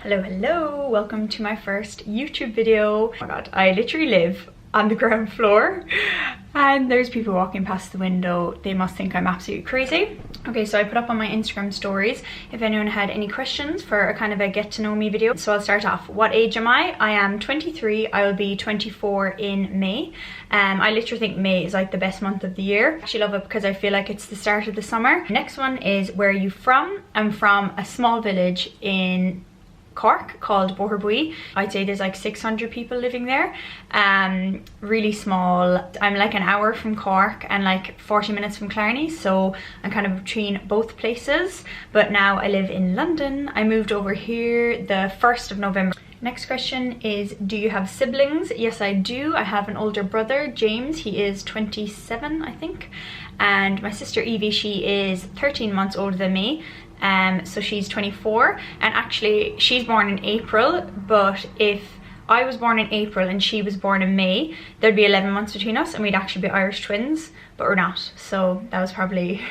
Hello, welcome to my first YouTube video. Oh my god, I literally live on the ground floor and there's people walking past the window. They must think I'm absolutely crazy. Okay, so I put up on my Instagram stories if anyone had any questions for a kind of a get to know me video. So I'll start off. What age am I? I am 23. I will be 24 in May. I literally think May is like the best month of the year. I actually love it because I feel like it's the start of the summer. Next one is, where are you from? I'm from a small village in Cork called Boherbue. I'd say there's like 600 people living there. Really small. I'm like an hour from Cork and like 40 minutes from Clarny, so I'm kind of between both places, but now I live in London. I moved over here the 1st of November. Next question is, do you have siblings? Yes, I do. I have an older brother, James. He is 27, I think, and my sister Evie, she is 13 months older than me. So she's 24, and actually she's born in April, but if I was born in April and she was born in May, there'd be 11 months between us and we'd actually be Irish twins, but we're not, so that was probably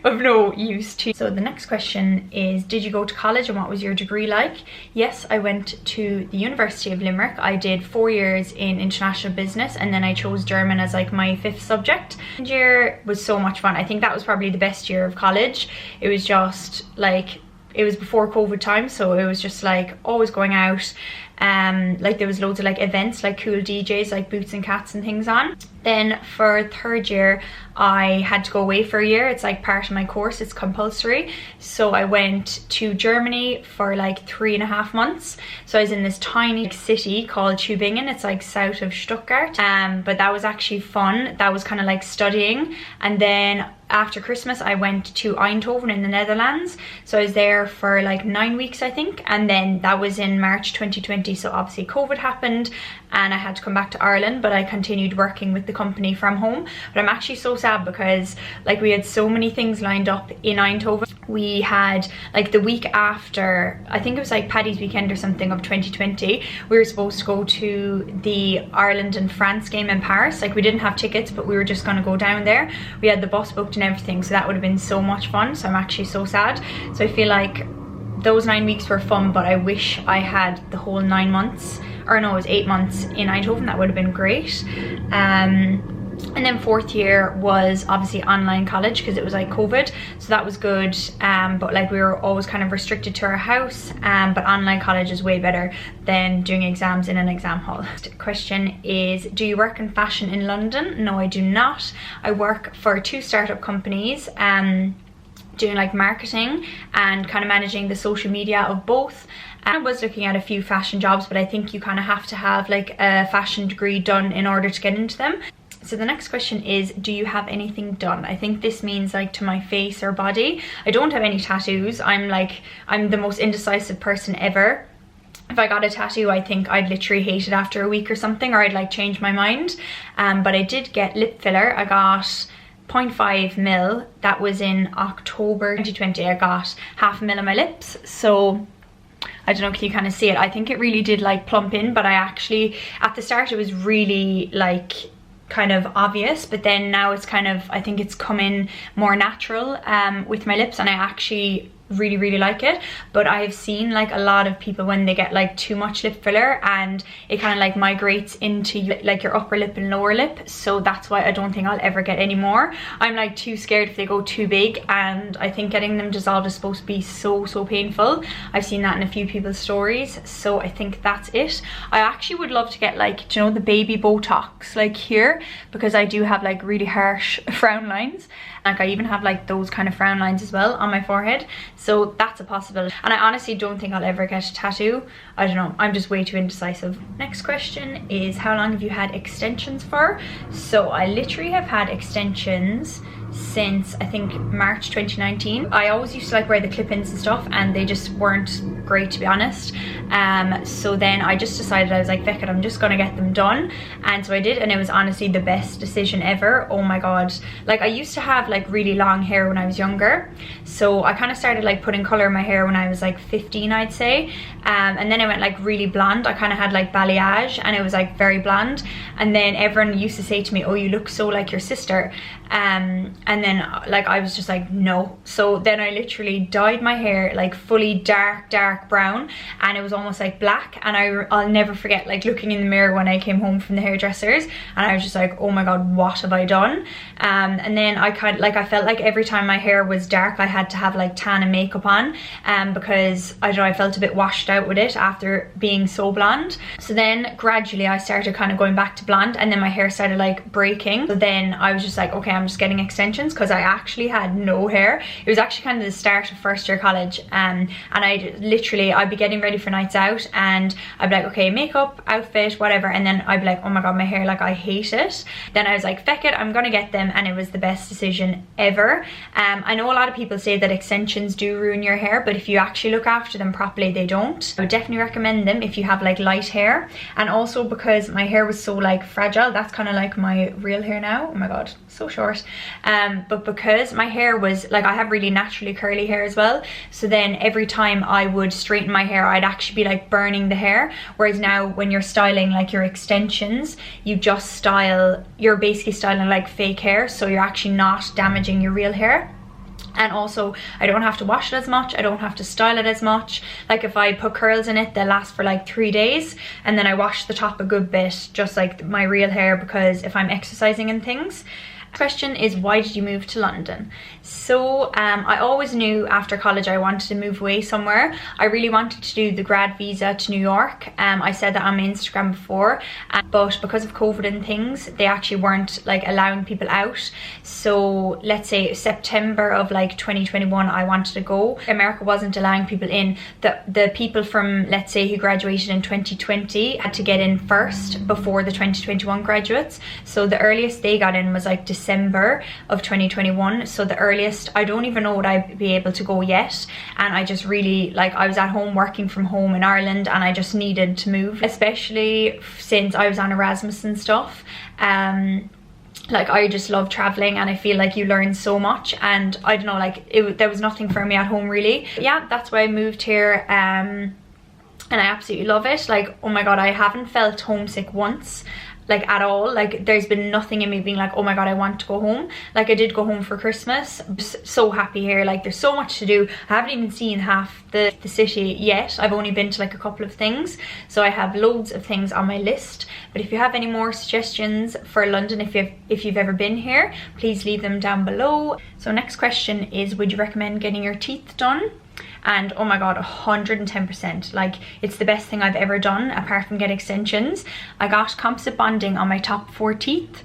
of no use to you. So the next question is, did you go to college and what was your degree like? Yes, I went to the University of Limerick. I did 4 years in international business and then I chose German as like my 5th subject. The year was so much fun. I think that was probably the best year of college. It was just like, it was before COVID time, so it was just like always going out. Like there was loads of like events, like cool DJs like Boots and Cats and things on. Then for 3rd year I had to go away for a year. It's like part of my course, it's compulsory. So I went to Germany for like 3.5 months. So I was in this tiny city called Tübingen. It's like south of Stuttgart, but that was actually fun. That was kind of like studying. And then after Christmas I went to Eindhoven in the Netherlands. So I was there for like 9 weeks, I think, and then that was in March 2020. So obviously COVID happened and I had to come back to Ireland, but I continued working with the company from home. But I'm actually so sad because like we had so many things lined up in Eindhoven. We had like the week after, I think it was like Paddy's weekend or something of 2020, we were supposed to go to the Ireland and France game in Paris. Like we didn't have tickets, but we were just going to go down there. We had the bus booked and everything, so that would have been so much fun. So I'm actually so sad. So I feel like those 9 weeks were fun, but I wish I had the whole 9 months, or no, it was 8 months in Eindhoven. That would have been great. And then 4th year was obviously online college because it was like COVID, so that was good. But like we were always kind of restricted to our house, but online college is way better than doing exams in an exam hall. Question is, do you work in fashion in London? No, I do not. I work for 2 startup companies, doing like marketing and kind of managing the social media of both. I was looking at a few fashion jobs, but I think you kind of have to have like a fashion degree done in order to get into them. So the next question is, do you have anything done? I think this means like to my face or body. I don't have any tattoos. I'm the most indecisive person ever. If I got a tattoo, I think I'd literally hate it after a week or something, or I'd like change my mind. But I did get lip filler. I got 0.5 mil. That was in October 2020. I got 0.5 mil on my lips. So I don't know, can you kind of see it? I think it really did like plump in, but I actually, at the start it was really like kind of obvious, but then now it's kind of, I think it's come in more natural with my lips, and I actually really like it. But I've seen like a lot of people when they get like too much lip filler and it kind of like migrates into like your upper lip and lower lip, so that's why I don't think I'll ever get any more. I'm like too scared if they go too big, and I think getting them dissolved is supposed to be so painful. I've seen that in a few people's stories, so I think that's it. I actually would love to get like, do you know, the baby Botox like here, because I do have like really harsh frown lines. Like I even have like those kind of frown lines as well on my forehead, so that's a possibility. And I honestly don't think I'll ever get a tattoo. I don't know, I'm just way too indecisive. Next question is, how long have you had extensions for? So I literally have had extensions since I think March 2019. I always used to like wear the clip-ins and stuff, and they just weren't great, to be honest. So then I just decided, I was like, feck it, I'm just gonna get them done. And so I did, and it was honestly the best decision ever. Oh my god, like I used to have like really long hair when I was younger, so I kind of started like putting color in my hair when I was like 15, I'd say. And then I went like really blonde. I kind of had like balayage and it was like very blonde, and then everyone used to say to me, oh, you look so like your sister. and then like I was just like, no. So then I literally dyed my hair like fully dark brown, and it was almost like black. And I'll never forget like looking in the mirror when I came home from the hairdressers, and I was just like, oh my god, what have I done? And then I felt like every time my hair was dark I had to have like tan and makeup on, because I don't know, I felt a bit washed out with it after being so blonde. So then gradually I started kind of going back to blonde, and then my hair started like breaking. So then I was just like, okay, I'm just getting extensions, because I actually had no hair. It was actually kind of the start of first year college, and I'd be getting ready for nights out, and I'd be like, okay, makeup, outfit, whatever, and then I'd be like, oh my god, my hair, like I hate it. Then I was like, feck it, I'm gonna get them, and it was the best decision ever. I know a lot of people say that extensions do ruin your hair, but if you actually look after them properly, they don't. I would definitely recommend them if you have like light hair. And also because my hair was so like fragile, that's kind of like my real hair now, oh my god, so short. But because my hair was like, I have really naturally curly hair as well, so then every time I would straighten my hair I'd actually be like burning the hair. Whereas now when you're styling like your extensions, you're basically styling like fake hair, so you're actually not damaging your real hair. And also I don't have to wash it as much, I don't have to style it as much. Like if I put curls in it, they'll last for like 3 days, and then I wash the top a good bit, just like my real hair, because if I'm exercising and things. Question is, why did you move to London? So I always knew after college I wanted to move away somewhere. I really wanted to do the grad visa to New York. I said that on my Instagram before, but because of COVID and things, they actually weren't like allowing people out. So let's say September of like 2021 I wanted to go. America wasn't allowing people in. The people from, let's say, who graduated in 2020 had to get in first before the 2021 graduates. So the earliest they got in was like December of 2021. So the earliest, I don't even know would I be able to go yet. And I just really, like, I was at home working from home in Ireland, and I just needed to move, especially since I was on Erasmus and stuff. Like I just love traveling, and I feel like you learn so much, and I don't know, like there was nothing for me at home really. But yeah, that's why I moved here, and I absolutely love it. Like, oh my god, I haven't felt homesick once, like at all. Like there's been nothing in me being like, oh my god, I want to go home. Like I did go home for Christmas. I'm just so happy here. Like there's so much to do. I haven't even seen half the city yet. I've only been to like a couple of things, so I have loads of things on my list. But if you have any more suggestions for London, if you've ever been here, please leave them down below. So next question is, would you recommend getting your teeth done? And oh my god, 110%. Like it's the best thing I've ever done apart from get extensions. I got composite bonding on my top 4 teeth.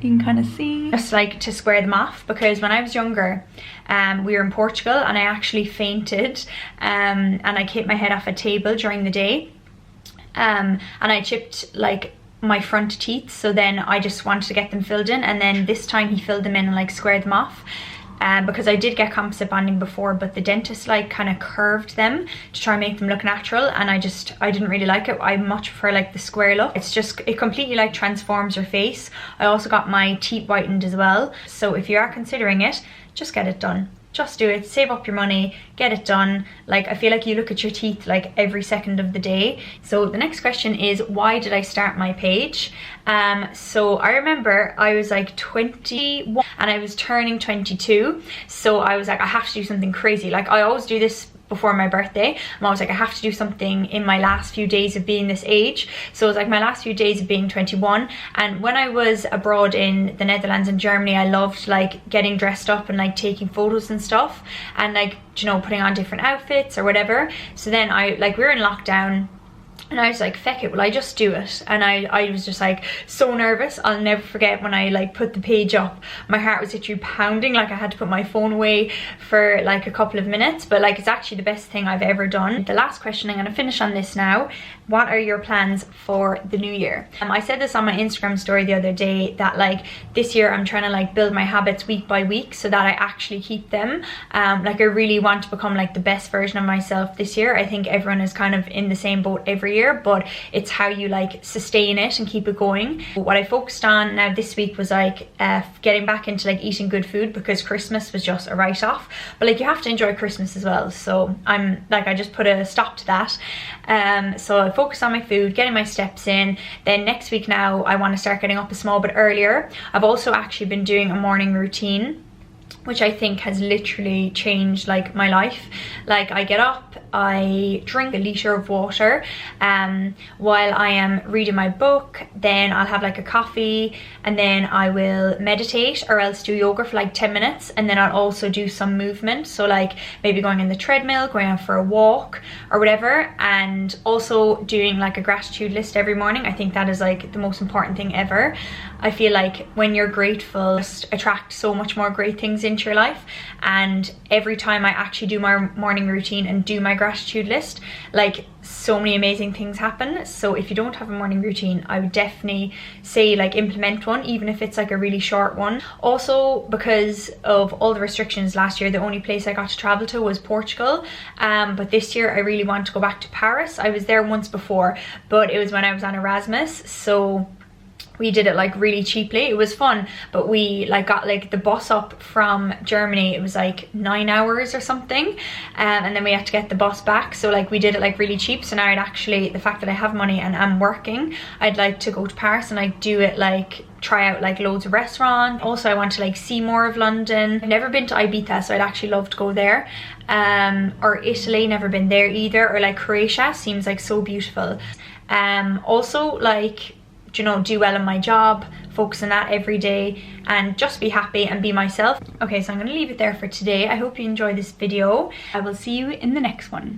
You can kind of see, just like to square them off, because when I was younger we were in Portugal and I actually fainted, and I hit my head off a table during the day, and I chipped like my front teeth. So then I just wanted to get them filled in, and then this time he filled them in and like squared them off. Because I did get composite bonding before, but the dentist like kind of curved them to try and make them look natural, and I didn't really like it. I much prefer like the square look. It completely like transforms your face. I also got my teeth whitened as well, so if you are considering it, just get it done. Just do it, save up your money, get it done. Like I feel like you look at your teeth like every second of the day. So the next question is, why did I start my page? So I remember I was like 21 and I was turning 22, so I was like, I have to do something crazy. Like I always do this before my birthday. I'm always like, I have to do something in my last few days of being this age. So it was like my last few days of being 21. And when I was abroad in the Netherlands and Germany, I loved like getting dressed up and like taking photos and stuff, and like, you know, putting on different outfits or whatever. So then we were in lockdown, and I was like, feck it, will I just do it? And I was just like so nervous. I'll never forget when I like put the page up, my heart was literally pounding. Like I had to put my phone away for like a couple of minutes, but like it's actually the best thing I've ever done. The last question, I'm gonna finish on this now. What are your plans for the new year? I said this on my Instagram story the other day, that like this year I'm trying to like build my habits week by week so that I actually keep them. Like I really want to become like the best version of myself this year. I think everyone is kind of in the same boat every year. earlier, but it's how you like sustain it and keep it going. What I focused on now this week was like getting back into like eating good food, because Christmas was just a write-off, but like you have to enjoy Christmas as well. So I'm like, I just put a stop to that. So I focused on my food, getting my steps in. Then next week now I want to start getting up a small bit earlier. I've also actually been doing a morning routine, which I think has literally changed like my life. Like I get up, I drink a litre of water while I am reading my book, then I'll have like a coffee, and then I will meditate or else do yoga for like 10 minutes, and then I'll also do some movement, so like maybe going in the treadmill, going out for a walk or whatever, and also doing like a gratitude list every morning. I think that is like the most important thing ever. I feel like when you're grateful, just attract so much more great things into your life. And every time I actually do my morning routine and do my gratitude list, like so many amazing things happen. So if you don't have a morning routine, I would definitely say like implement one, even if it's like a really short one. Also, because of all the restrictions last year, the only place I got to travel to was Portugal, but this year I really want to go back to Paris. I was there once before, but it was when I was on Erasmus, so we did it like really cheaply. It was fun, but we like got like the bus up from Germany. It was like 9 hours or something, and then we had to get the bus back. So like we did it like really cheap. So now I'd actually, the fact that I have money and I'm working, I'd like to go to Paris and like do it, like try out like loads of restaurants. Also I want to like see more of London. I've never been to Ibiza, so I'd actually love to go there. Or Italy, never been there either. Or like Croatia, seems like so beautiful. Also like, you know, do well in my job, focus on that every day, and just be happy and be myself. Okay, so I'm going to leave it there for today. I hope you enjoyed this video. I will see you in the next one.